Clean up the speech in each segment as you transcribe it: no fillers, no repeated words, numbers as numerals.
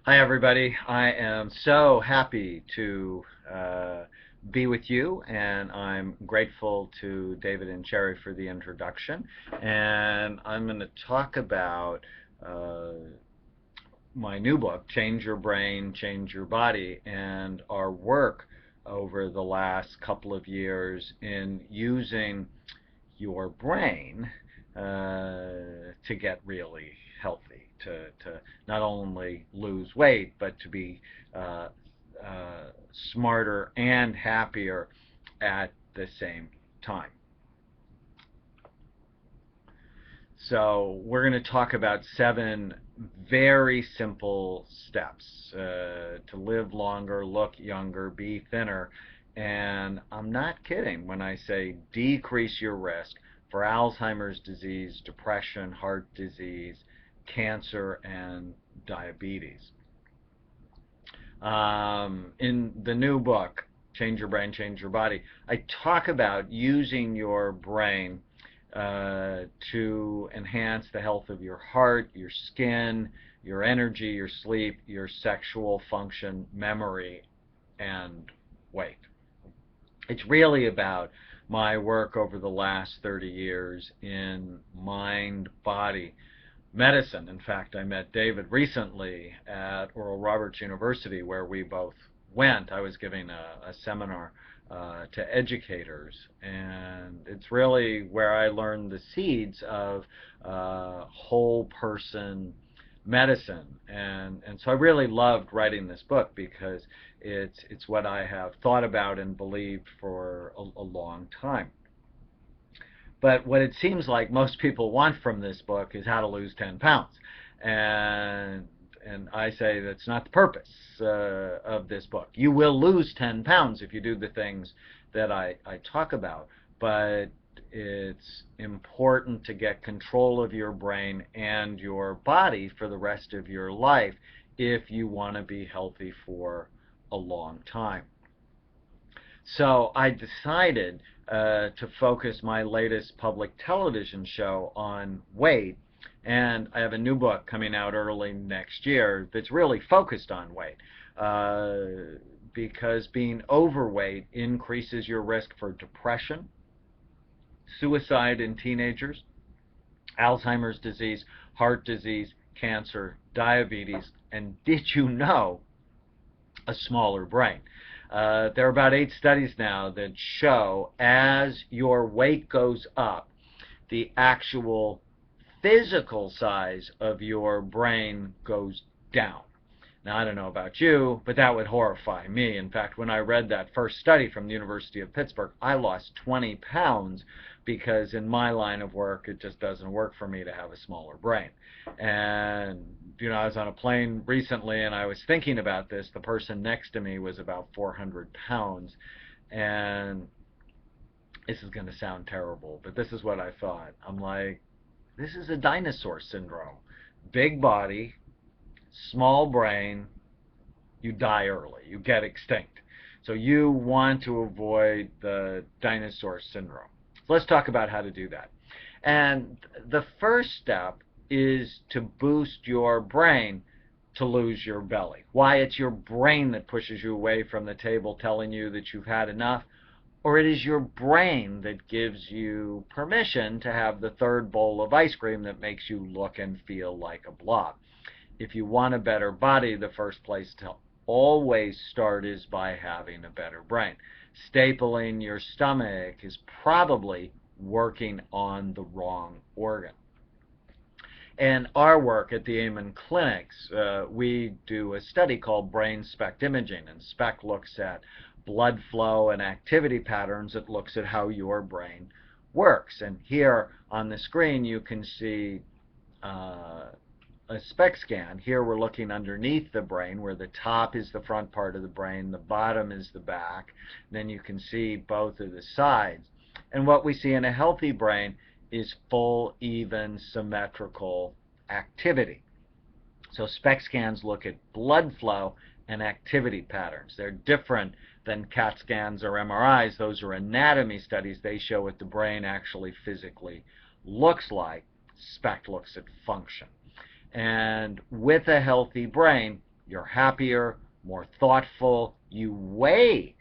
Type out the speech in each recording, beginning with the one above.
Hi, everybody. I am so happy to be with you, and I'm grateful to David and Cherry for the introduction. And I'm going to talk about uh, my new book, Change Your Brain, Change Your Body, and our work over the last couple of years in using your brain to get really healthy, to not only lose weight, but to be uh, smarter and happier at the same time. So we're going to talk about 7 very simple steps to live longer, look younger, be thinner. And I'm not kidding when I say decrease your risk for Alzheimer's disease, depression, heart disease, cancer, and diabetes. In the new book, Change Your Brain, Change Your Body, I talk about using your brain to enhance the health of your heart, your skin, your energy, your sleep, your sexual function, memory, and weight. It's really about my work over the last 30 years in mind body medicine. In fact, I met David recently at Oral Roberts University, where we both went. I was giving a seminar to educators, and it's really where I learned the seeds of whole person medicine. And so I really loved writing this book because it's what I have thought about and believed for a long time. But what it seems like most people want from this book is how to lose 10 pounds. And and I say that's not the purpose of this book. You will lose 10 pounds if you do the things that I talk about, but it's important to get control of your brain and your body for the rest of your life if you want to be healthy for a long time. So I decided to focus my latest public television show on weight. And I have a new book coming out early next year that's really focused on weight. Because being overweight increases your risk for depression, suicide in teenagers, Alzheimer's disease, heart disease, cancer, diabetes, and did you know a smaller brain? There are about 8 studies now that show as your weight goes up, the actual physical size of your brain goes down. Now, I don't know about you, but that would horrify me. In fact, when I read that first study from the University of Pittsburgh, I lost 20 pounds because in my line of work, it just doesn't work for me to have a smaller brain. And, I was on a plane recently and I was thinking about this. The person next to me was about 400 pounds. And this is going to sound terrible, but this is what I thought. I'm like, this is a dinosaur syndrome. Big body, small brain, you die early, you get extinct. So you want to avoid the dinosaur syndrome. So let's talk about how to do that. And the first step is to boost your brain to lose your belly. Why? It's your brain that pushes you away from the table telling you that you've had enough, or it is your brain that gives you permission to have the third bowl of ice cream that makes you look and feel like a blob. If you want a better body, the first place to always start is by having a better brain. Stapling your stomach is probably working on the wrong organ. And our work at the Amen Clinics, we do a study called brain SPECT imaging, and SPECT looks at blood flow and activity patterns. It looks at how your brain works. And here on the screen you can see a SPECT scan. Here we're looking underneath the brain, where the top is the front part of the brain, the bottom is the back. Then you can see both of the sides. And what we see in a healthy brain is full, even, symmetrical activity. So SPECT scans look at blood flow and activity patterns. They're different than CAT scans or MRIs. Those are anatomy studies. They show what the brain actually physically looks like. SPECT looks at function. And with a healthy brain, you're happier, more thoughtful, you weigh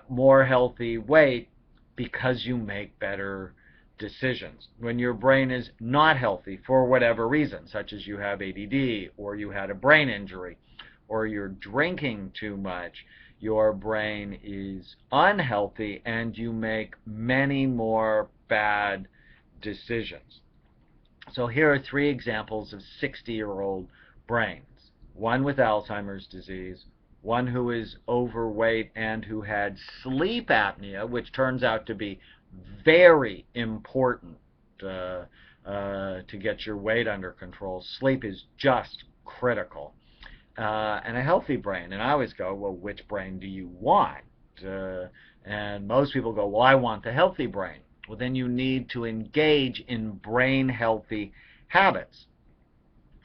more healthy weight because you make better decisions. When your brain is not healthy for whatever reason, such as you have ADD, or you had a brain injury, or you're drinking too much, your brain is unhealthy and you make many more bad decisions. So here are 3 examples of 60-year-old brains. One with Alzheimer's disease, one who is overweight and who had sleep apnea, which turns out to be very important to get your weight under control. Sleep is just critical. And a healthy brain. And I always go, well, which brain do you want? And most people go, well, I want the healthy brain. Well, then you need to engage in brain-healthy habits,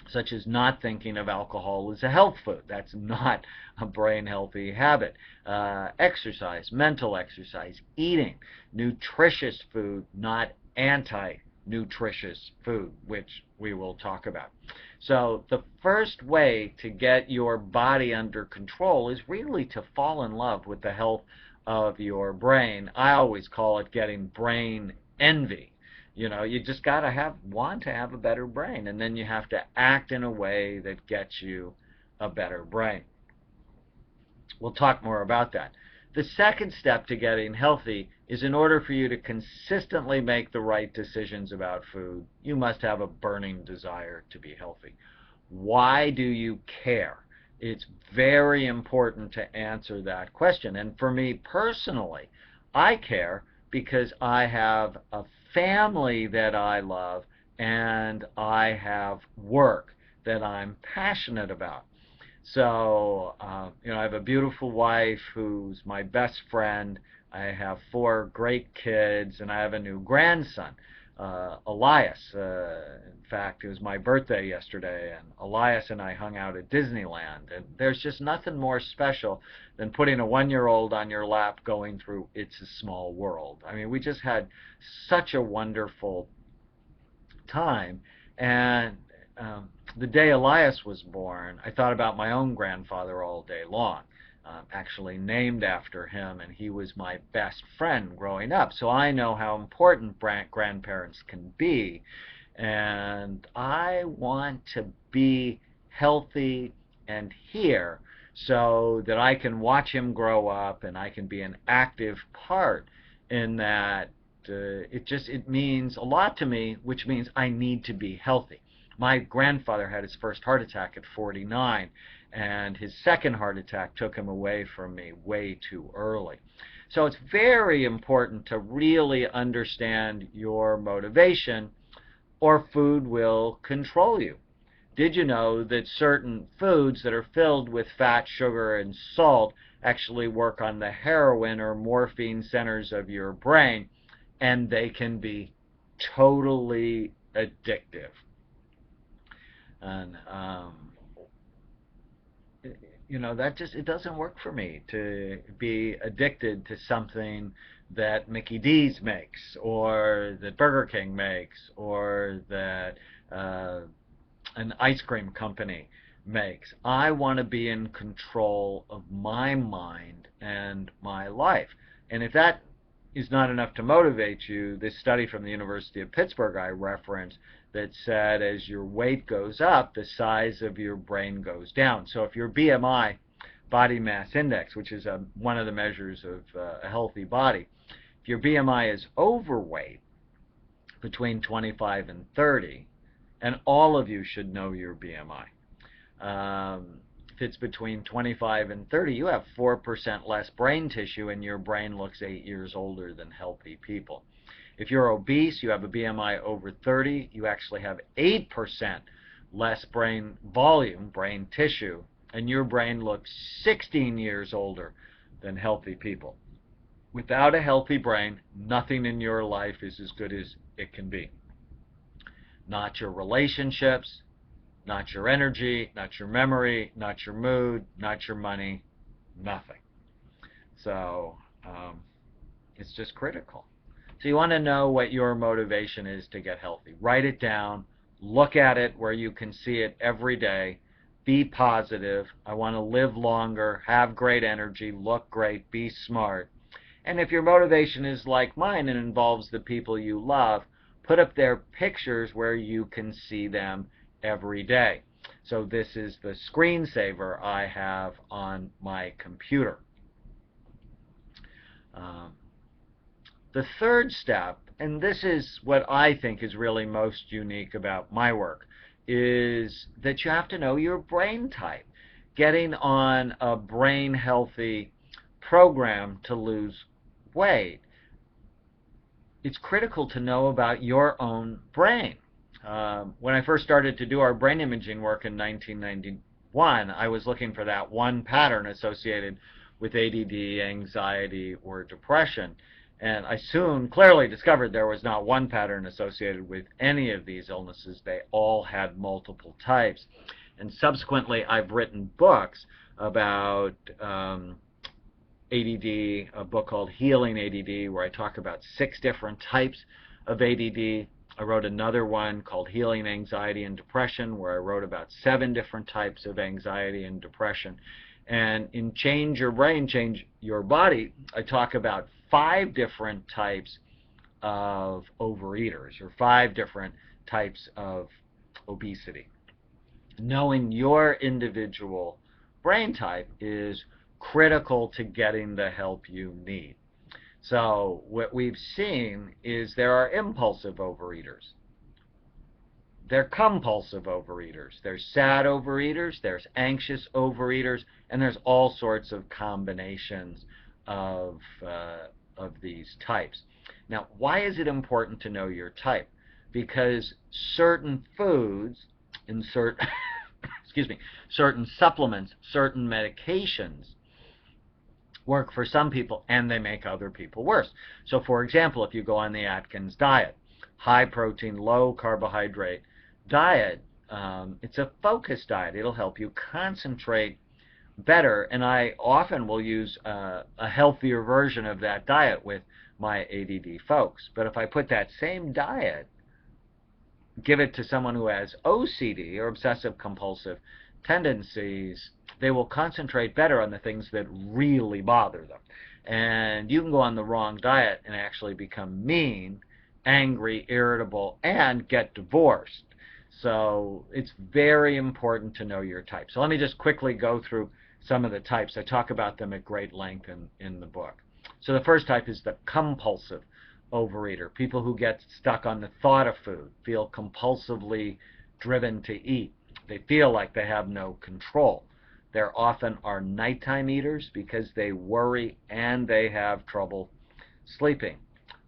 such as not thinking of alcohol as a health food. That's not a brain-healthy habit. Exercise, mental exercise, eating nutritious food, not anti-nutritious food, which we will talk about. So the first way to get your body under control is really to fall in love with the health of your brain. I always call it getting brain envy. You know, you just got to want to have a better brain, and then you have to act in a way that gets you a better brain. We'll talk more about that. The second step to getting healthy is, in order for you to consistently make the right decisions about food, you must have a burning desire to be healthy. Why do you care? It's very important to answer that question. And for me personally, I care because I have a family that I love and I have work that I'm passionate about. So, I have a beautiful wife who's my best friend. I have 4 great kids, and I have a new grandson, Elias. In fact, it was my birthday yesterday, and Elias and I hung out at Disneyland. And there's just nothing more special than putting a 1-year-old on your lap going through It's a Small World. I mean, we just had such a wonderful time. And the day Elias was born, I thought about my own grandfather all day long. Actually named after him, and he was my best friend growing up. So I know how important grandparents can be, and I want to be healthy and here so that I can watch him grow up and I can be an active part in that. It means a lot to me, which means I need to be healthy. My grandfather had his first heart attack at 49, and his second heart attack took him away from me way too early. So it's very important to really understand your motivation, or food will control you. Did you know that certain foods that are filled with fat, sugar, and salt actually work on the heroin or morphine centers of your brain, and they can be totally addictive? And it doesn't work for me to be addicted to something that Mickey D's makes, or that Burger King makes, or that an ice cream company makes. I want to be in control of my mind and my life. And if that is not enough to motivate you, this study from the University of Pittsburgh I referenced that said as your weight goes up, the size of your brain goes down. So if your BMI, body mass index, which is one of the measures of a healthy body, if your BMI is overweight, between 25 and 30, and all of you should know your BMI, if it's between 25 and 30, you have 4% less brain tissue, and your brain looks 8 years older than healthy people. If you're obese, you have a BMI over 30, you actually have 8% less brain volume, brain tissue, and your brain looks 16 years older than healthy people. Without a healthy brain, nothing in your life is as good as it can be. Not your relationships, not your energy, not your memory, not your mood, not your money, nothing. So it's just critical. So you want to know what your motivation is to get healthy. Write it down. Look at it where you can see it every day. be positive. I want to live longer, have great energy, look great, be smart. And if your motivation is like mine and involves the people you love, put up their pictures where you can see them every day. So this is the screensaver I have on my computer. The third step, and this is what I think is really most unique about my work, is that you have to know your brain type. Getting on a brain healthy program to lose weight, it's critical to know about your own brain. When I first started to do our brain imaging work in 1991, I was looking for that one pattern associated with ADD, anxiety, or depression. And I soon clearly discovered there was not one pattern associated with any of these illnesses. They all had multiple types. And subsequently, I've written books about ADD, a book called Healing ADD, where I talk about 6 different types of ADD. I wrote another one called Healing Anxiety and Depression, where I wrote about 7 different types of anxiety and depression. And in Change Your Brain, Change Your Body, I talk about 5 different types of overeaters, or 5 different types of obesity. Knowing your individual brain type is critical to getting the help you need. So what we've seen is there are impulsive overeaters. They're compulsive overeaters. There's sad overeaters, there's anxious overeaters, and there's all sorts of combinations of these types. Now, why is it important to know your type? Because certain foods and certain supplements, certain medications work for some people and they make other people worse. So for example, if you go on the Atkins diet, high protein, low carbohydrate diet, it's a focused diet. It'll help you concentrate better, and I often will use a healthier version of that diet with my ADD folks. But if I put that same diet, give it to someone who has OCD, or obsessive compulsive tendencies, they will concentrate better on the things that really bother them. And you can go on the wrong diet and actually become mean, angry, irritable, and get divorced. So it's very important to know your type. So let me just quickly go through some of the types. I talk about them at great length in the book. So the first type is the compulsive overeater. People who get stuck on the thought of food, feel compulsively driven to eat. They feel like they have no control. There often are nighttime eaters because they worry and they have trouble sleeping.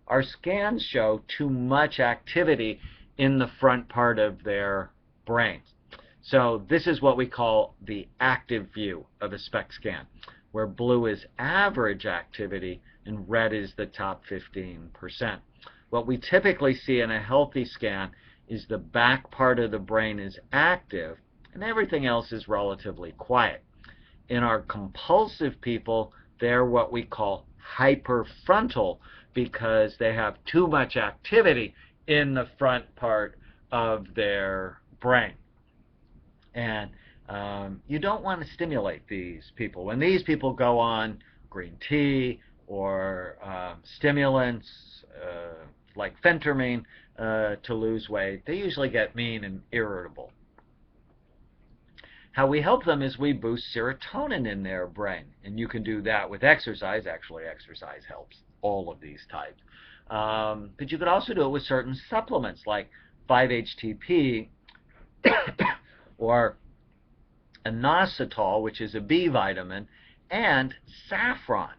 Our scans show too much activity in the front part of their brains. So this is what we call the active view of a SPECT scan, where blue is average activity and red is the top 15%. What we typically see in a healthy scan is the back part of the brain is active and everything else is relatively quiet. In our compulsive people, they're what we call hyperfrontal because they have too much activity in the front part of their brain. And you don't want to stimulate these people. When these people go on green tea or stimulants like phentermine to lose weight, they usually get mean and irritable. How we help them is we boost serotonin in their brain. And you can do that with exercise. Actually, exercise helps all of these types. But you could also do it with certain supplements like 5-HTP or inositol, which is a B vitamin, and saffron.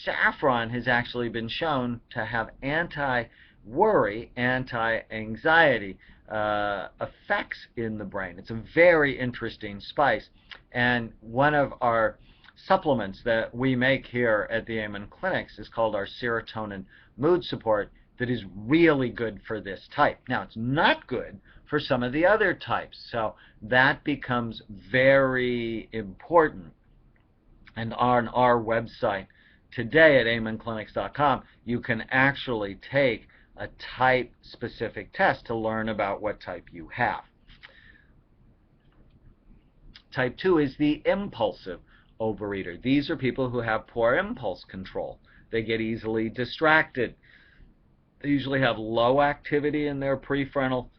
Saffron has actually been shown to have anti-worry, anti-anxiety effects in the brain. It's a very interesting spice, and one of our supplements that we make here at the Amen Clinics is called our Serotonin Mood Support, that is really good for this type. Now, it's not good for some of the other types, so that becomes very important. And on our website today at amenclinics.com, you can actually take a type-specific test to learn about what type you have. Type 2 is the impulsive overeater. These are people who have poor impulse control. They get easily distracted. They usually have low activity in their prefrontal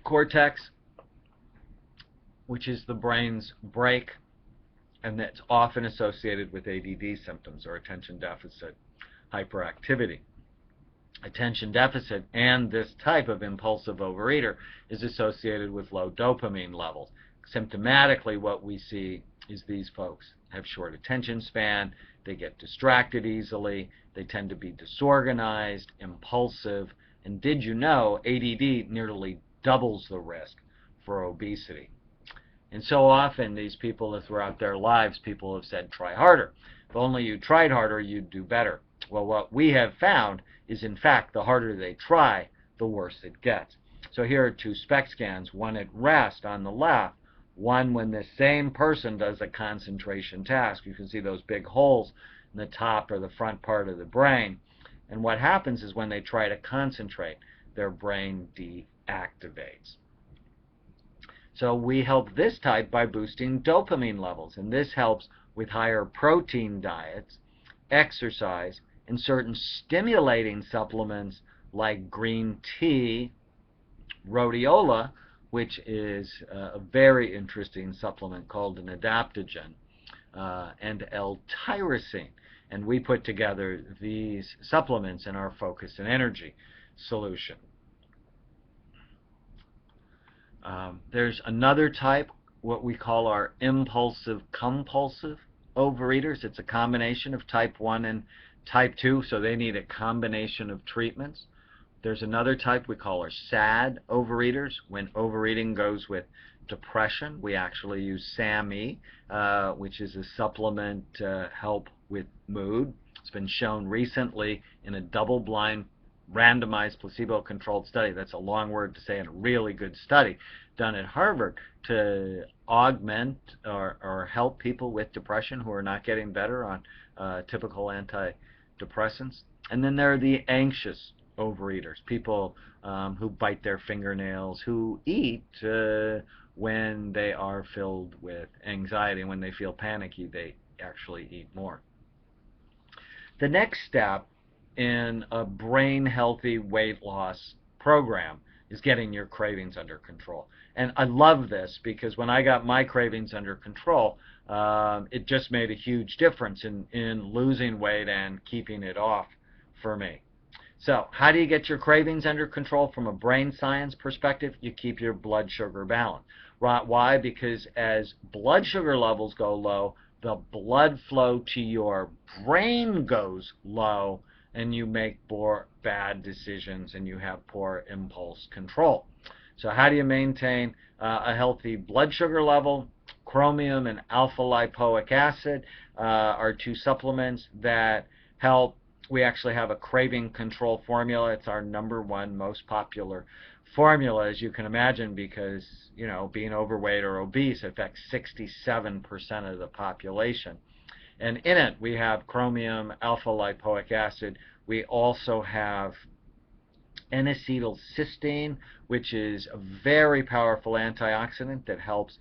cortex, which is the brain's brake, and that's often associated with ADD symptoms, or attention deficit hyperactivity. Attention deficit and this type of impulsive overeater is associated with low dopamine levels. Symptomatically, what we see is these folks have short attention span, they get distracted easily, they tend to be disorganized, impulsive, and did you know ADD nearly doubles the risk for obesity? And so often these people, throughout their lives, people have said, try harder. If only you tried harder, you'd do better. Well, what we have found is, in fact, the harder they try, the worse it gets. So here are two SPECT scans, one at rest on the left, one when the same person does a concentration task. You can see those big holes in the top or the front part of the brain. And what happens is when they try to concentrate, their brain deactivates. So we help this type by boosting dopamine levels, and this helps with higher protein diets, exercise, and certain stimulating supplements like green tea, rhodiola, which is a very interesting supplement called an adaptogen, and L-tyrosine. And we put together these supplements in our Focus and Energy solution. There's another type, what we call our impulsive compulsive overeaters. It's a combination of type 1 and type 2, so they need a combination of treatments. There's another type we call our SAD overeaters. When overeating goes with depression, we actually use SAMe, which is a supplement to help with mood. It's been shown recently in a double-blind randomized placebo-controlled study, that's a long word to say, and a really good study done at Harvard, to augment or help people with depression who are not getting better on typical antidepressants. And then there are the anxious overeaters, people who bite their fingernails, who eat when they are filled with anxiety, and when they feel panicky, they actually eat more. The next step in a brain healthy weight loss program is getting your cravings under control. And I love this because when I got my cravings under control, it just made a huge difference in losing weight and keeping it off for me. So how do you get your cravings under control from a brain science perspective? You keep your blood sugar balanced. Right? Why? Because as blood sugar levels go low, the blood flow to your brain goes low, and you make more bad decisions and you have poor impulse control. So how do you maintain a healthy blood sugar level? Chromium and alpha lipoic acid are two supplements that help. We actually have a craving control formula. It's our #1 most popular formula, as you can imagine, because being overweight or obese affects 67% of the population. And in it, we have chromium, alpha lipoic acid. We also have N-acetylcysteine, which is a very powerful antioxidant that helps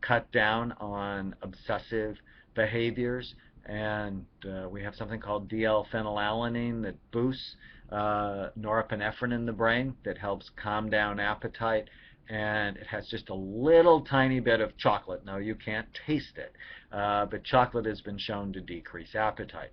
cut down on obsessive behaviors. And we have something called DL-phenylalanine that boosts norepinephrine in the brain, that helps calm down appetite. And it has just a little tiny bit of chocolate. Now, you can't taste it, but chocolate has been shown to decrease appetite.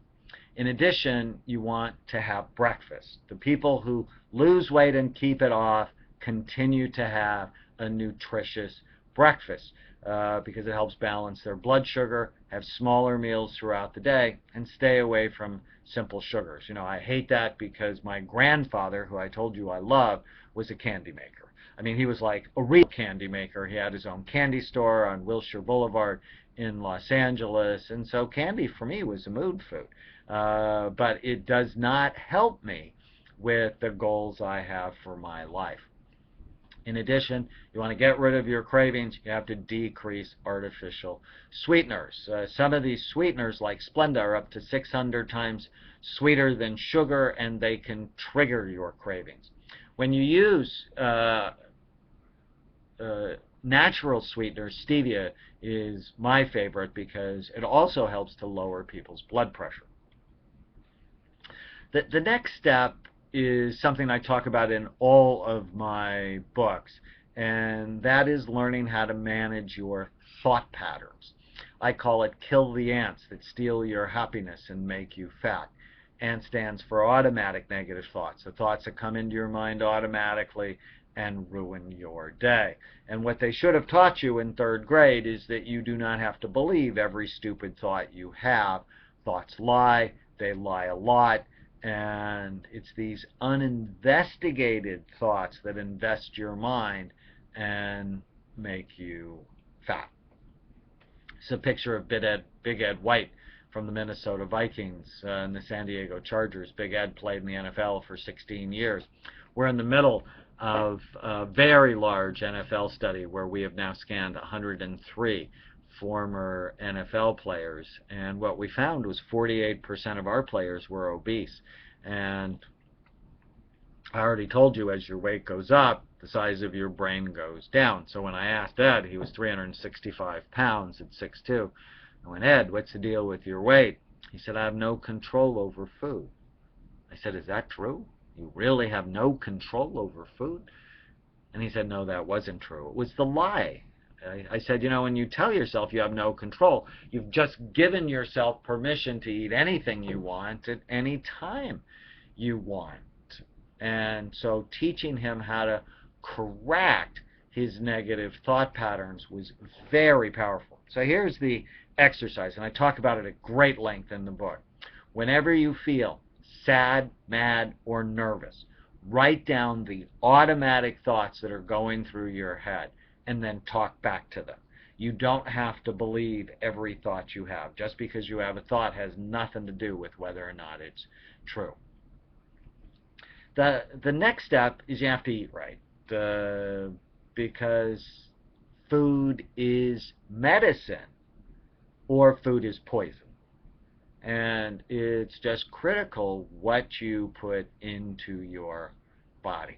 In addition, you want to have breakfast. The people who lose weight and keep it off continue to have a nutritious breakfast because it helps balance their blood sugar, have smaller meals throughout the day, and stay away from simple sugars. I hate that because my grandfather, who I told you I love, was a candy maker. I mean, he was like a real candy maker. He had his own candy store on Wilshire Boulevard in Los Angeles, and so candy for me was a mood food. But it does not help me with the goals I have for my life. In addition, you want to get rid of your cravings, you have to decrease artificial sweeteners. Some of these sweeteners, like Splenda, are up to 600 times sweeter than sugar, and they can trigger your cravings. When you use natural sweetener, stevia, is my favorite because it also helps to lower people's blood pressure. The next step is something I talk about in all of my books, and that is learning how to manage your thought patterns. I call it kill the ants that steal your happiness and make you fat. ANT stands for automatic negative thoughts, the thoughts that come into your mind automatically and ruin your day. And what they should have taught you in 3rd grade is that you do not have to believe every stupid thought you have. Thoughts lie, they lie a lot, and it's these uninvestigated thoughts that invest your mind and make you fat. It's a picture of Big Ed White from the Minnesota Vikings and the San Diego Chargers. Big Ed played in the NFL for 16 years. We're in the middle of a very large NFL study where we have now scanned 103 former NFL players, and what we found was 48% of our players were obese. And I already told you, as your weight goes up, the size of your brain goes down. So when I asked Ed, he was 365 pounds at 6'2". I went, Ed, what's the deal with your weight? He said, I have no control over food. I said, is that true? You really have no control over food? And he said, no, that wasn't true. It was the lie. I said, you know, when you tell yourself you have no control, you've just given yourself permission to eat anything you want at any time you want. And so teaching him how to correct his negative thought patterns was very powerful. So here's the exercise, and I talk about it at great length in the book. Whenever you feel sad, mad, or nervous, write down the automatic thoughts that are going through your head and then talk back to them. You don't have to believe every thought you have. Just because you have a thought has nothing to do with whether or not it's true. The next step is you have to eat right, because food is medicine or food is poison. And it's just critical what you put into your body.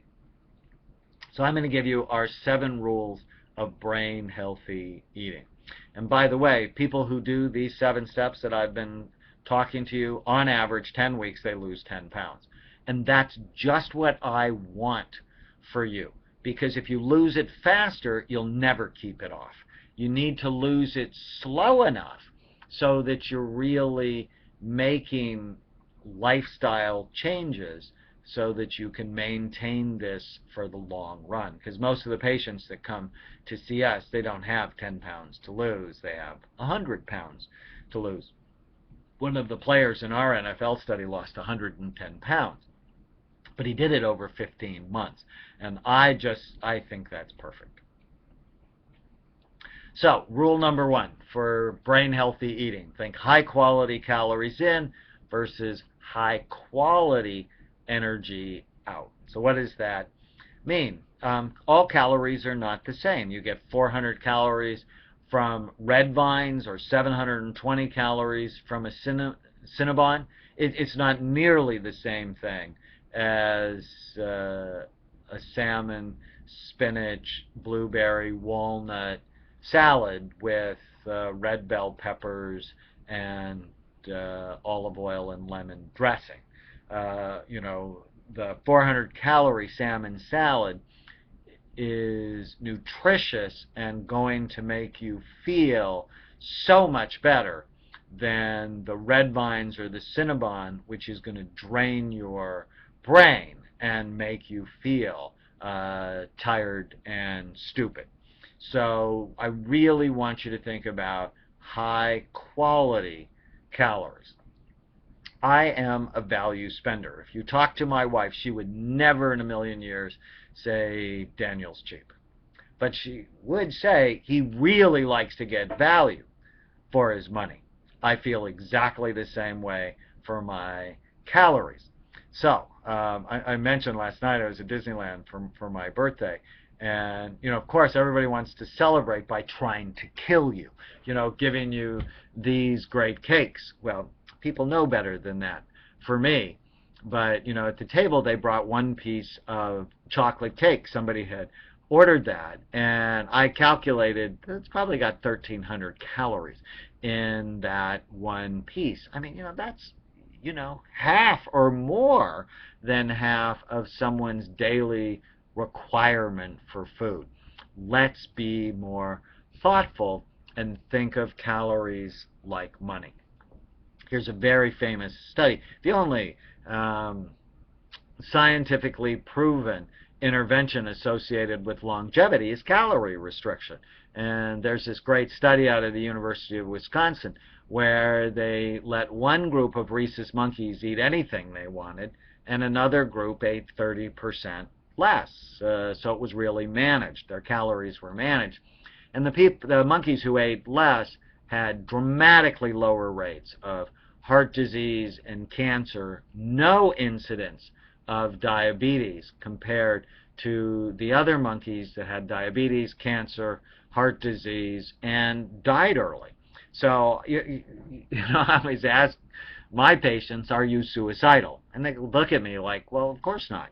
So I'm going to give you our 7 rules of brain healthy eating. And by the way, people who do these 7 steps that I've been talking to you, on average 10 weeks they lose 10 pounds. And that's just what I want for you. Because if you lose it faster, you'll never keep it off. You need to lose it slow enough so that you're really making lifestyle changes so that you can maintain this for the long run. Because most of the patients that come to see us, they don't have 10 pounds to lose. They have 100 pounds to lose. One of the players in our NFL study lost 110 pounds. But he did it over 15 months. And I think that's perfect. So, rule number 1 for brain healthy eating. Think high quality calories in versus high quality energy out. So what does that mean? All calories are not the same. You get 400 calories from red vines or 720 calories from a Cinnabon. It's not nearly the same thing as a salmon, spinach, blueberry, walnut salad with red bell peppers and olive oil and lemon dressing. You know, the 400 calorie salmon salad is nutritious and going to make you feel so much better than the red vines or the Cinnabon, which is going to drain your brain and make you feel tired and stupid. So I really want you to think about high quality calories. I am a value spender. If you talk to my wife, she would never in a million years say Daniel's cheap. But she would say he really likes to get value for his money. I feel exactly the same way for my calories. So, I mentioned last night I was at Disneyland for my birthday. And, you know, of course, everybody wants to celebrate by trying to kill you, you know, giving you these great cakes. Well, people know better than that for me. But, you know, at the table, they brought one piece of chocolate cake. Somebody had ordered that, and I calculated it's probably got 1,300 calories in that one piece. I mean, that's, half or more than half of someone's daily requirement for food. Let's be more thoughtful and think of calories like money. Here's a very famous study. The only scientifically proven intervention associated with longevity is calorie restriction. And there's this great study out of the University of Wisconsin where they let one group of rhesus monkeys eat anything they wanted, and another group ate 30% less. So it was really managed. Their calories were managed. And the monkeys who ate less had dramatically lower rates of heart disease and cancer, no incidence of diabetes compared to the other monkeys that had diabetes, cancer, heart disease, and died early. So, I always ask my patients, are you suicidal? And they look at me like, well, of course not,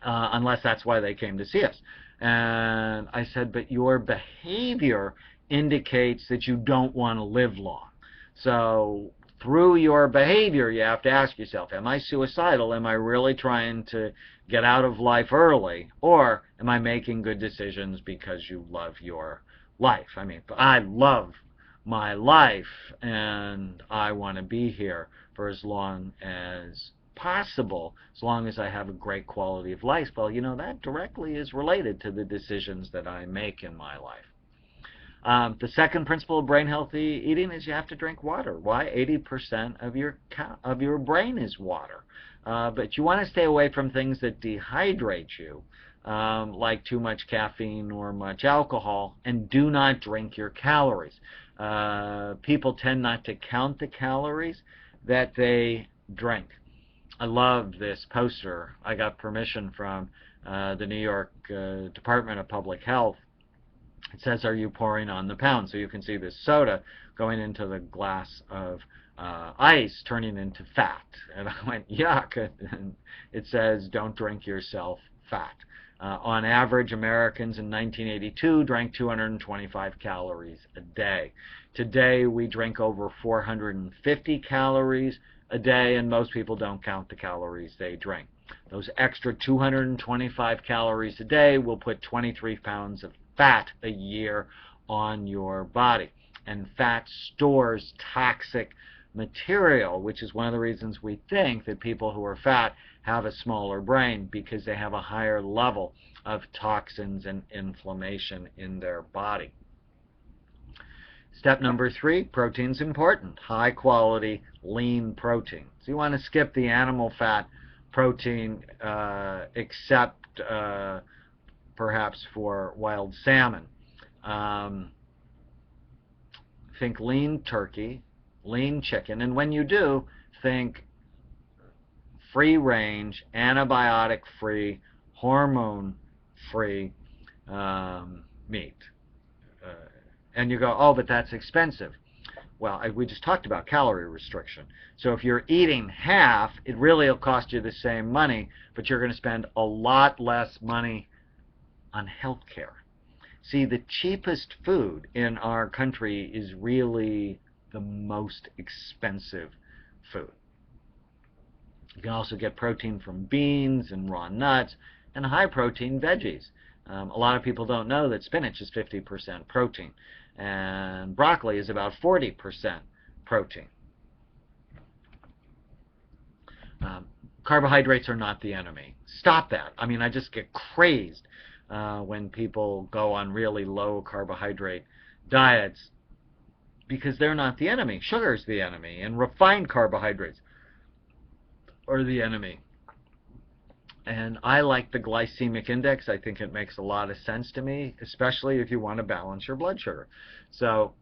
unless that's why they came to see us. And I said, but your behavior indicates that you don't want to live long. So through your behavior, you have to ask yourself, am I suicidal? Am I really trying to get out of life early? Or am I making good decisions because you love your life? I mean, I love my life, and I want to be here for as long as possible, as long as I have a great quality of life. Well, that directly is related to the decisions that I make in my life. The second principle of brain healthy eating is you have to drink water. Why? 80% of your brain is water. But you want to stay away from things that dehydrate you, like too much caffeine or much alcohol, and do not drink your calories. People tend not to count the calories that they drink. I love this poster. I got permission from the New York Department of Public Health. It says, are you pouring on the pound? So you can see this soda going into the glass of ice, turning into fat. And I went, yuck. And it says, don't drink yourself fat. On average, Americans in 1982 drank 225 calories a day. Today, we drink over 450 calories a day, and most people don't count the calories they drink. Those extra 225 calories a day will put 23 pounds of fat a year on your body. And fat stores toxic material, which is one of the reasons we think that people who are fat have a smaller brain, because they have a higher level of toxins and inflammation in their body. Step number 3, protein's important. High quality, lean protein. So you want to skip the animal fat protein, except perhaps for wild salmon. Think lean turkey, lean chicken, and when you do, think free-range, antibiotic-free, hormone-free meat. And you go, oh, but that's expensive. Well, we just talked about calorie restriction. So if you're eating half, it really will cost you the same money, but you're going to spend a lot less money on health care. See, the cheapest food in our country is really the most expensive food. You can also get protein from beans and raw nuts and high-protein veggies. A lot of people don't know that spinach is 50% protein, and broccoli is about 40% protein. Carbohydrates are not the enemy. Stop that. I mean, I just get crazed when people go on really low carbohydrate diets, because they're not the enemy. Sugar is the enemy, and refined carbohydrates are the enemy. And I like the glycemic index. I think it makes a lot of sense to me, especially if you want to balance your blood sugar. So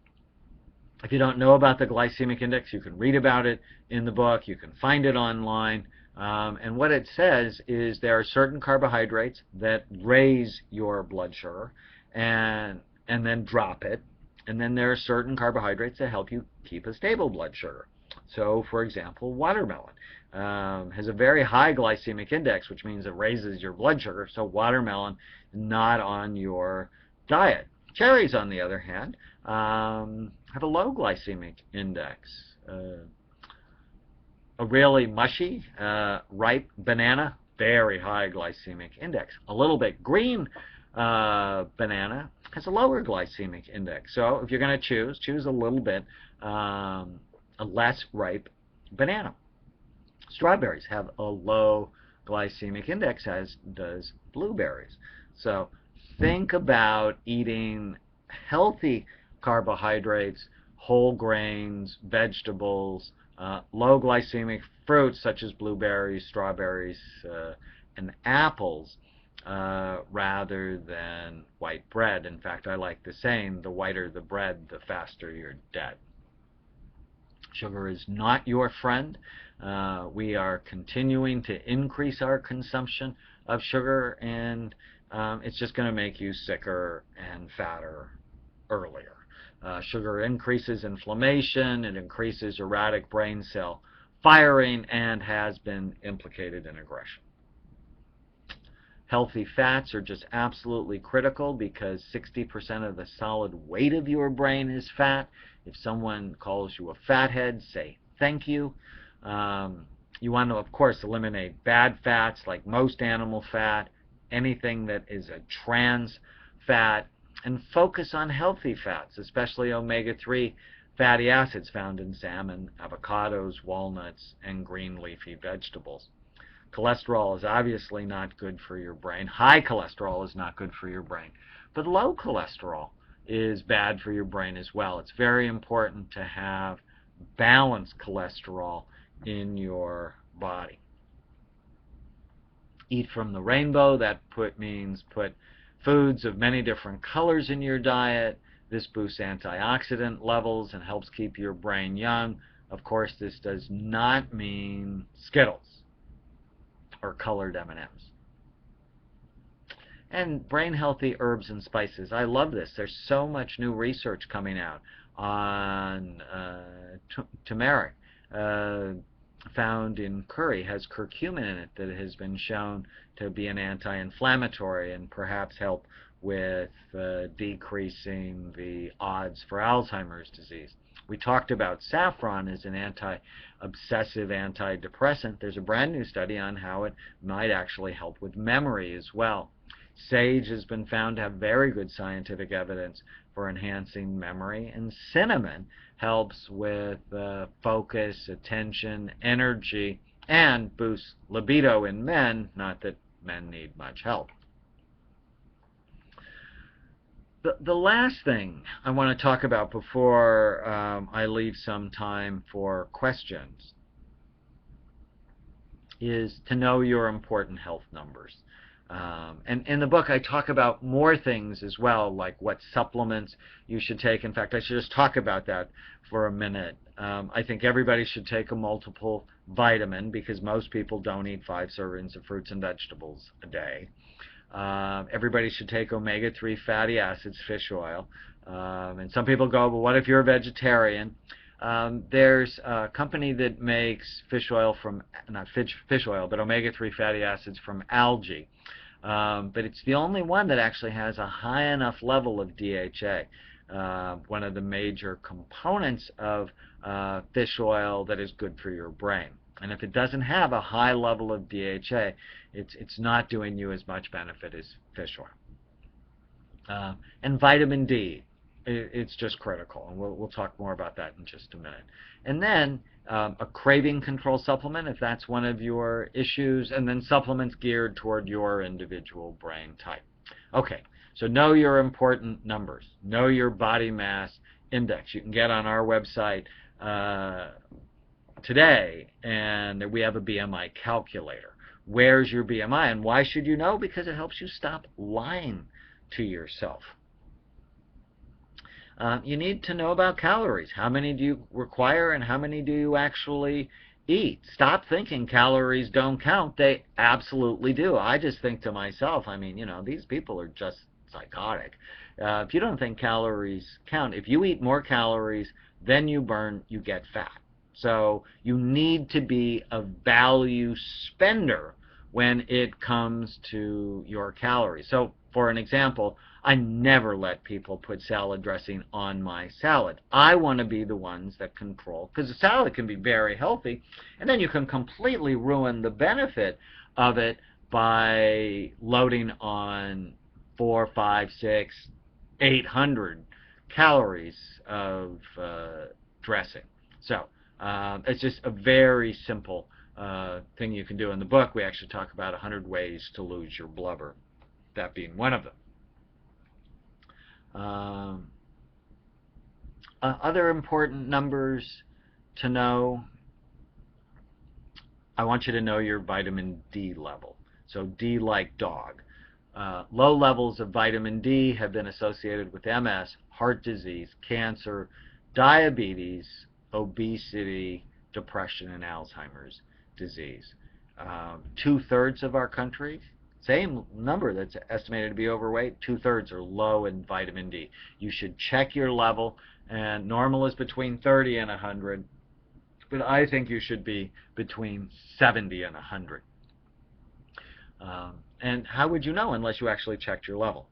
if you don't know about the glycemic index, you can read about it in the book. You can find it online. And what it says is there are certain carbohydrates that raise your blood sugar and then drop it. And then there are certain carbohydrates that help you keep a stable blood sugar. So, for example, watermelon has a very high glycemic index, which means it raises your blood sugar. So watermelon, not on your diet. Cherries, on the other hand, have a low glycemic index. A really mushy, ripe banana, very high glycemic index. A little bit green banana has a lower glycemic index. So if you're going to choose a little bit a less ripe banana. Strawberries have a low glycemic index, as does blueberries. So think about eating healthy carbohydrates, whole grains, vegetables, low glycemic fruits such as blueberries, strawberries, and apples, rather than white bread. In fact, I like the saying, the whiter the bread, the faster you're dead. Sugar is not your friend. We are continuing to increase our consumption of sugar, and it's just going to make you sicker and fatter earlier. Sugar increases inflammation, it increases erratic brain cell firing, and has been implicated in aggression. Healthy fats are just absolutely critical because 60% of the solid weight of your brain is fat. If someone calls you a fathead, say thank you. You want to, of course, eliminate bad fats like most animal fat, anything that is a trans fat, and focus on healthy fats, especially omega-3 fatty acids found in salmon, avocados, walnuts, and green leafy vegetables. Cholesterol is obviously not good for your brain. High cholesterol is not good for your brain. But low cholesterol is bad for your brain as well. It's very important to have balanced cholesterol in your body. Eat from the rainbow. That means put foods of many different colors in your diet. This boosts antioxidant levels and helps keep your brain young. Of course, this does not mean Skittles or colored M&Ms. And brain-healthy herbs and spices. I love this. There's so much new research coming out on turmeric. Found in curry has curcumin in it that has been shown to be an anti-inflammatory and perhaps help with decreasing the odds for Alzheimer's disease. We talked about saffron as an anti-obsessive antidepressant. There's a brand new study on how it might actually help with memory as well. Sage has been found to have very good scientific evidence for enhancing memory, and cinnamon helps with focus, attention, energy, and boosts libido in men, not that men need much help. The last thing I want to talk about before I leave some time for questions is to know your important health numbers. And in the book I talk about more things as well, like what supplements you should take. In fact, I should just talk about that for a minute. I think everybody should take a multiple vitamin because most people don't eat 5 servings of fruits and vegetables a day. Everybody should take omega-3 fatty acids, fish oil. And some people go, well, what if you're a vegetarian? There's a company that makes fish oil from, not fish oil, but omega-3 fatty acids from algae. But it's the only one that actually has a high enough level of DHA, one of the major components of fish oil that is good for your brain. And if it doesn't have a high level of DHA, it's not doing you as much benefit as fish oil. And vitamin D, it's just critical, and we'll talk more about that in just a minute. And then a craving control supplement, if that's one of your issues, and then supplements geared toward your individual brain type. Okay, so know your important numbers. Know your body mass index. You can get on our website today, and we have a BMI calculator. Where's your BMI, and why should you know? Because it helps you stop lying to yourself. You need to know about calories. How many do you require and how many do you actually eat? Stop thinking calories don't count. They absolutely do. I just think to myself, I mean, you know, these people are just psychotic. If you don't think calories count, if you eat more calories than you burn, you get fat. So you need to be a value spender when it comes to your calories. So for an example, I never let people put salad dressing on my salad. I want to be the ones that control, because the salad can be very healthy, and then you can completely ruin the benefit of it by loading on 4, 5, 6, 800 calories of dressing. So it's just a very simple thing you can do. In the book, we actually talk about 100 ways to lose your blubber, that being one of them. Other important numbers to know, I want you to know your vitamin D level. So D like dog. Low levels of vitamin D have been associated with MS, heart disease, cancer, diabetes, obesity, depression, and Alzheimer's disease. 2/3 of our country, same number that's estimated to be overweight, 2/3 are low in vitamin D. You should check your level, and normal is between 30 and 100, but I think you should be between 70 and 100. And how would you know unless you actually checked your level?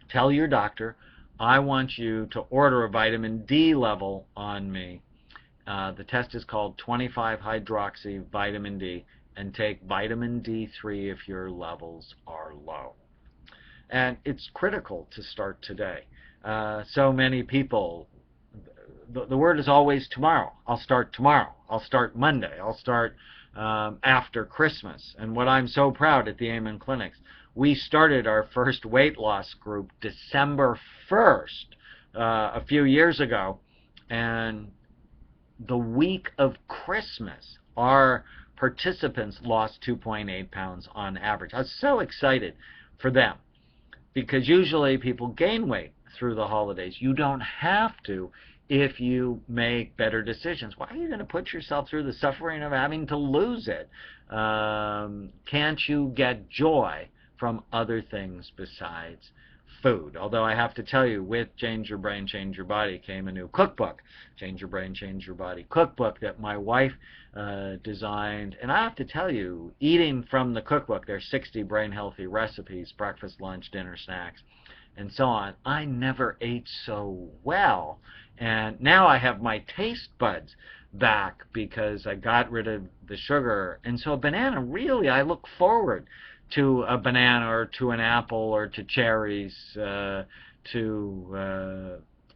Tell your doctor, I want you to order a vitamin D level on me. The test is called 25-hydroxy vitamin D, and take vitamin D3 if your levels are low. And it's critical to start today. So many people, the word is always tomorrow. I'll start tomorrow. I'll start Monday. I'll start after Christmas. And what I'm so proud at the Amen Clinics, we started our first weight loss group December 1st a few years ago, and the week of Christmas, our participants lost 2.8 pounds on average. I was so excited for them, because usually people gain weight through the holidays. You don't have to if you make better decisions. Why are you going to put yourself through the suffering of having to lose it? Can't you get joy from other things besides food? Although I have to tell you, with Change Your Brain, Change Your Body came a new cookbook, Change Your Brain, Change Your Body cookbook, that my wife designed. And I have to tell you, eating from the cookbook, there's 60 brain healthy recipes, breakfast, lunch, dinner, snacks, and so on. I never ate so well. And now I have my taste buds back because I got rid of the sugar. And so a banana, really, I look forward to a banana or to an apple or to cherries, to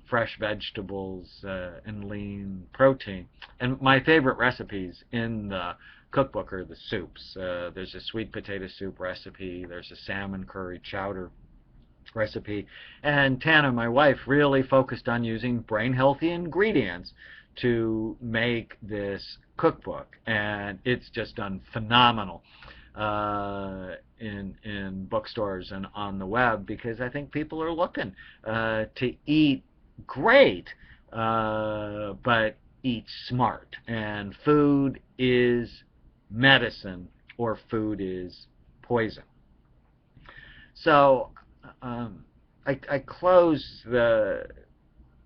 fresh vegetables and lean protein. And my favorite recipes in the cookbook are the soups. There's a sweet potato soup recipe. There's a salmon curry chowder recipe. And Tana, my wife, really focused on using brain healthy ingredients to make this cookbook, and it's just done phenomenal in bookstores and on the web, because I think people are looking to eat great, but eat smart. And food is medicine, or food is poison. So I closed the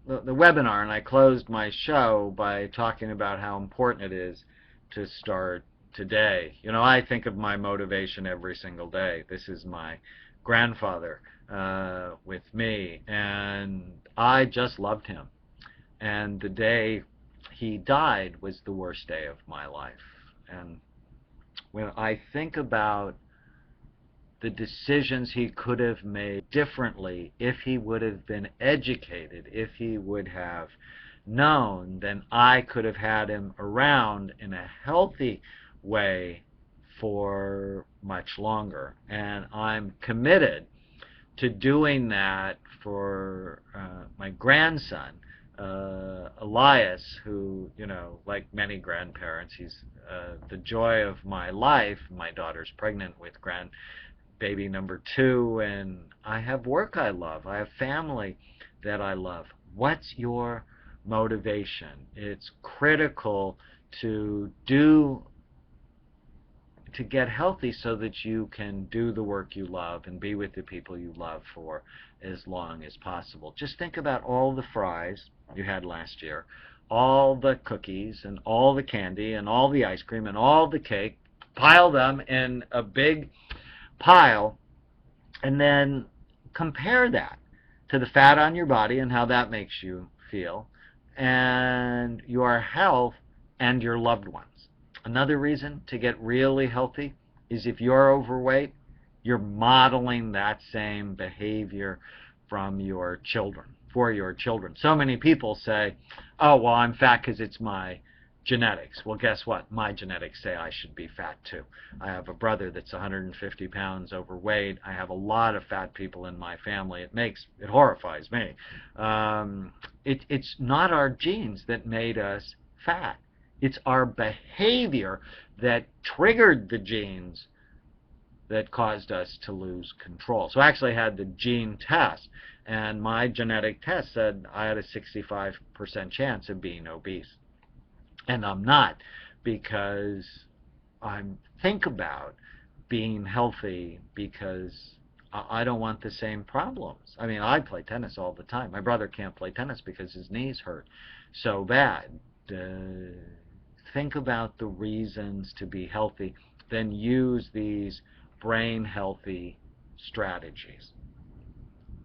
webinar, and I closed my show by talking about how important it is to start today. You know, I think of my motivation every single day. This is my grandfather with me, and I just loved him. And the day he died was the worst day of my life. And when I think about the decisions he could have made differently if he would have been educated, if he would have known, then I could have had him around in a healthy way for much longer. And I'm committed to doing that for my grandson, Elias, who, you know, like many grandparents, he's the joy of my life. My daughter's pregnant with baby number 2, and I have work I love. I have family that I love. What's your motivation? It's critical to get healthy so that you can do the work you love and be with the people you love for as long as possible. Just think about all the fries you had last year, all the cookies and all the candy and all the ice cream and all the cake, pile them in a big pile, and then compare that to the fat on your body and how that makes you feel, and your health and your loved ones. Another reason to get really healthy is if you're overweight, you're modeling that same behavior from your children, for your children. So many people say, oh, well, I'm fat because it's my genetics. Well, guess what? My genetics say I should be fat too. I have a brother that's 150 pounds overweight. I have a lot of fat people in my family. It horrifies me. It's not our genes that made us fat. It's our behavior that triggered the genes that caused us to lose control. So I actually had the gene test, and my genetic test said I had a 65% chance of being obese. And I'm not, because I think about being healthy because I don't want the same problems. I mean, I play tennis all the time. My brother can't play tennis because his knees hurt so bad. Think about the reasons to be healthy, then use these brain healthy strategies.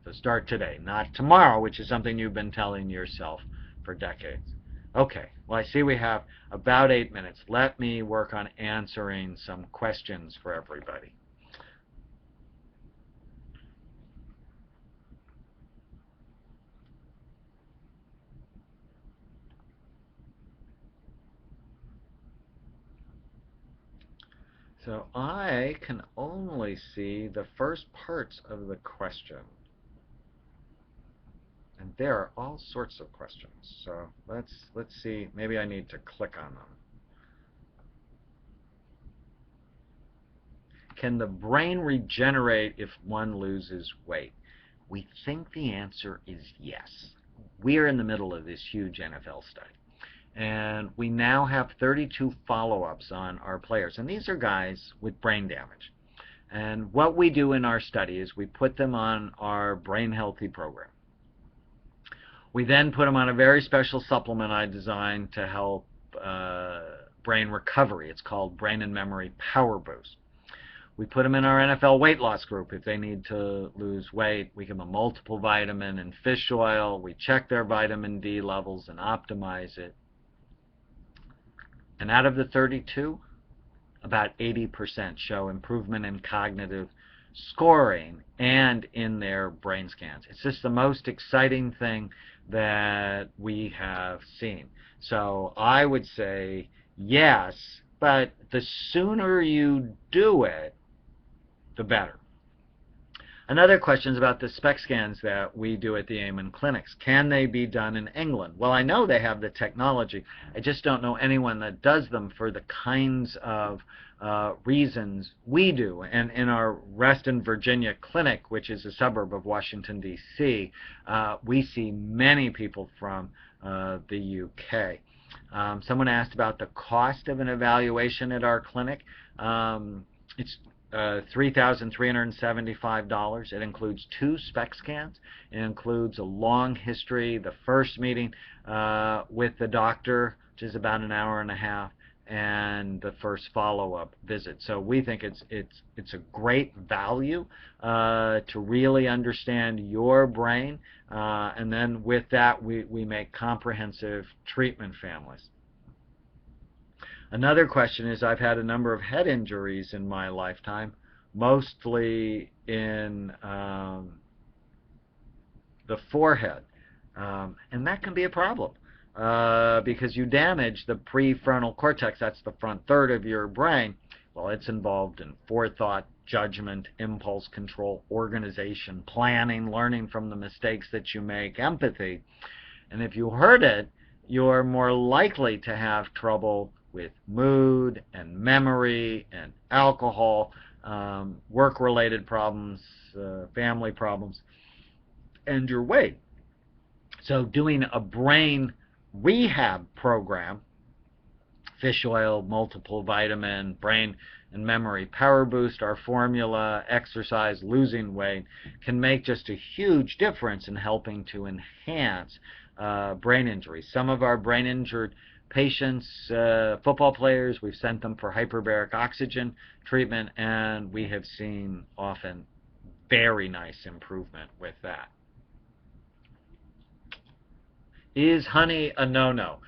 So start today, not tomorrow, which is something you've been telling yourself for decades. Okay, well, I see we have about 8 minutes. Let me work on answering some questions for everybody. So I can only see the first parts of the question. And there are all sorts of questions. So let's see. Maybe I need to click on them. Can the brain regenerate if one loses weight? We think the answer is yes. We are in the middle of this huge NFL study. And we now have 32 follow-ups on our players. And these are guys with brain damage. And what we do in our study is we put them on our Brain Healthy program. We then put them on a very special supplement I designed to help brain recovery. It's called Brain and Memory Power Boost. We put them in our NFL weight loss group if they need to lose weight. We give them a multiple vitamin and fish oil. We check their vitamin D levels and optimize it. And out of the 32, about 80% show improvement in cognitive scoring and in their brain scans. It's just the most exciting thing that we have seen. So I would say yes, but the sooner you do it, the better. Another question is about the SPECT scans that we do at the Amen clinics. Can they be done in England? Well, I know they have the technology. I just don't know anyone that does them for the kinds of reasons we do. And in our Reston, Virginia clinic, which is a suburb of Washington, D.C., we see many people from the UK. Someone asked about the cost of an evaluation at our clinic. It's $3,375. It includes 2 SPECT scans. It includes a long history, the first meeting with the doctor, which is about an hour and a half, and the first follow-up visit. So we think it's a great value to really understand your brain, and then with that we make comprehensive treatment families. Another question is, I've had a number of head injuries in my lifetime, mostly in the forehead, and that can be a problem because you damage the prefrontal cortex. That's the front third of your brain. Well, it's involved in forethought, judgment, impulse control, organization, planning, learning from the mistakes that you make, empathy. And if you hurt it, you're more likely to have trouble with mood and memory and alcohol, work-related problems, family problems, and your weight. So doing a brain rehab program, fish oil, multiple vitamin, brain and memory power boost, our formula, exercise, losing weight, can make just a huge difference in helping to enhance brain injuries. Some of our brain injured patients, football players, we've sent them for hyperbaric oxygen treatment, and we have seen often very nice improvement with that. Is honey a no-no?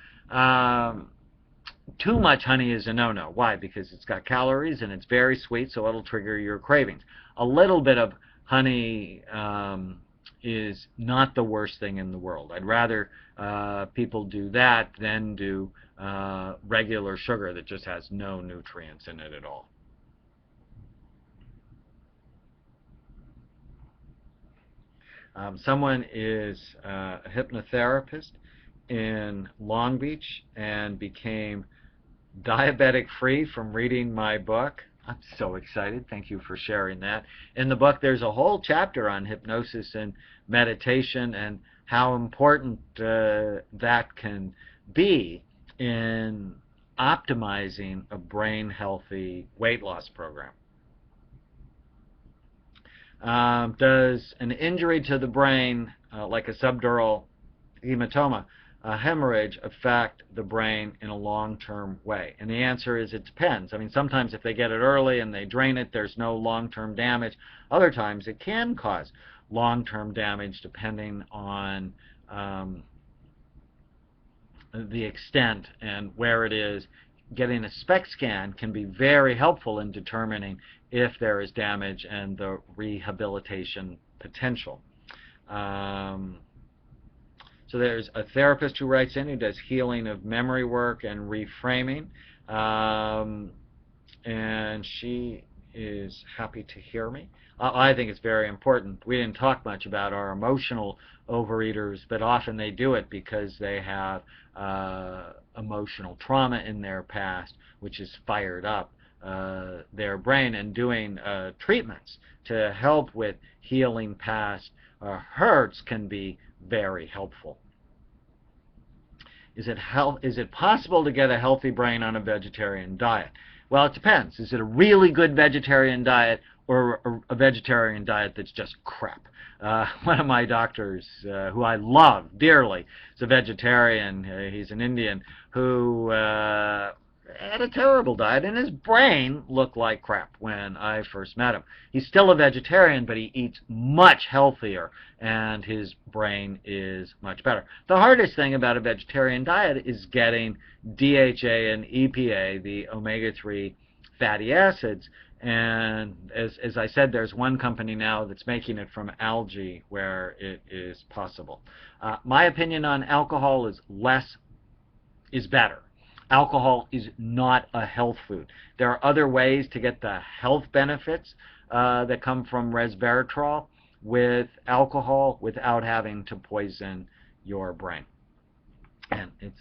Too much honey is a no-no. Why? Because it's got calories and it's very sweet, so it'll trigger your cravings. A little bit of honey is not the worst thing in the world. I'd rather people do that than do regular sugar that just has no nutrients in it at all. Someone is a hypnotherapist in Long Beach and became diabetic free from reading my book. I'm so excited. Thank you for sharing that. In the book, there's a whole chapter on hypnosis and meditation and how important that can be in optimizing a brain-healthy weight loss program. Does an injury to the brain, like a subdural hematoma, a hemorrhage, affect the brain in a long-term way? And the answer is it depends. I mean, sometimes if they get it early and they drain it, there's no long-term damage. Other times it can cause long-term damage depending on the extent and where it is. Getting a SPECT scan can be very helpful in determining if there is damage and the rehabilitation potential. So there's a therapist who writes in who does healing of memory work and reframing, and she is happy to hear me. I think it's very important. We didn't talk much about our emotional overeaters, but often they do it because they have emotional trauma in their past, which has fired up their brain, and doing treatments to help with healing past hurts can be very helpful. Is it possible to get a healthy brain on a vegetarian diet? Well, it depends. Is it a really good vegetarian diet or a vegetarian diet that's just crap? One of my doctors, who I love dearly, is a vegetarian. He's an Indian who had a terrible diet, and his brain looked like crap when I first met him. He's still a vegetarian, but he eats much healthier, and his brain is much better. The hardest thing about a vegetarian diet is getting DHA and EPA, the omega-3 fatty acids, and as I said, there's one company now that's making it from algae where it is possible. My opinion on alcohol is less is better. Alcohol is not a health food. There are other ways to get the health benefits that come from resveratrol with alcohol without having to poison your brain. And it's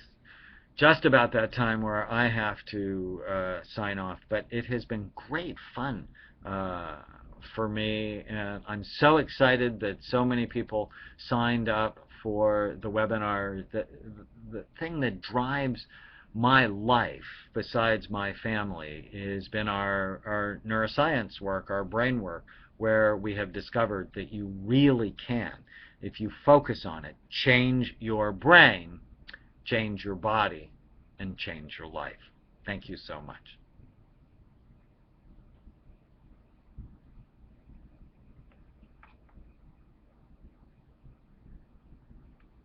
just about that time where I have to sign off, but it has been great fun for me, and I'm so excited that so many people signed up for the webinar. The thing that drives my life, besides my family, has been our neuroscience work, our brain work, where we have discovered that you really can, if you focus on it, change your brain, change your body, and change your life. Thank you so much.